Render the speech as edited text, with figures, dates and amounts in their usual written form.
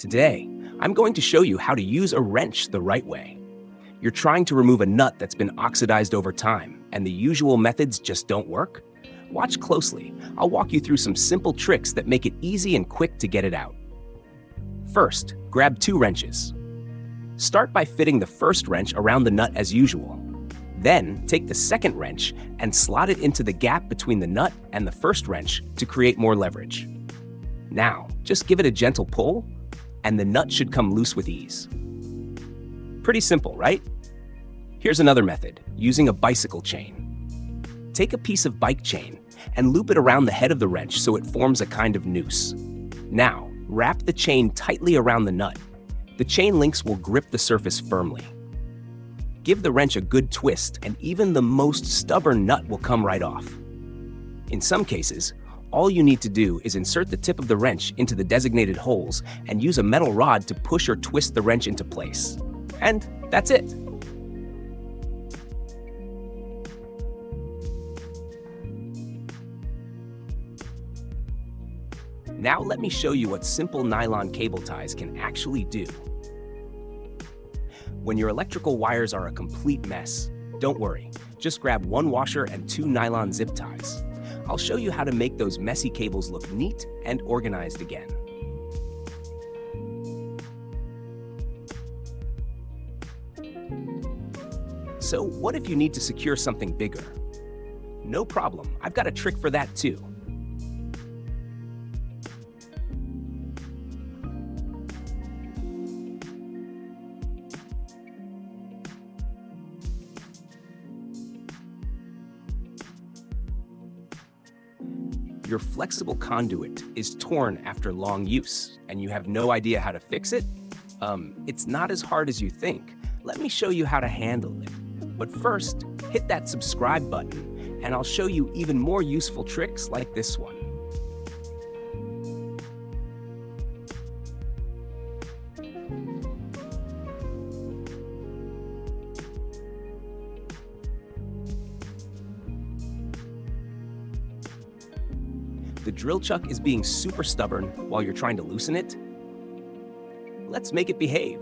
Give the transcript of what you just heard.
Today, I'm going to show you how to use a wrench the right way. You're trying to remove a nut that's been oxidized over time, and the usual methods just don't work? Watch closely. I'll walk you through some simple tricks that make it easy and quick to get it out. First, grab 2 wrenches. Start by fitting the first wrench around the nut as usual. Then, take the second wrench and slot it into the gap between the nut and the first wrench to create more leverage. Now, just give it a gentle pull, and the nut should come loose with ease. Pretty simple, right? Here's another method, using a bicycle chain. Take a piece of bike chain and loop it around the head of the wrench so it forms a kind of noose. Now, wrap the chain tightly around the nut. The chain links will grip the surface firmly. Give the wrench a good twist, and even the most stubborn nut will come right off. In some cases, all you need to do is insert the tip of the wrench into the designated holes and use a metal rod to push or twist the wrench into place. And that's it. Now let me show you what simple nylon cable ties can actually do. When your electrical wires are a complete mess, don't worry. Just grab 1 washer and 2 nylon zip ties. I'll show you how to make those messy cables look neat and organized again. So what if you need to secure something bigger? No problem, I've got a trick for that too. Your flexible conduit is torn after long use, and you have no idea how to fix it? It's not as hard as you think. Let me show you how to handle it. But first, hit that subscribe button, and I'll show you even more useful tricks like this one. The drill chuck is being super stubborn while you're trying to loosen it. Let's make it behave.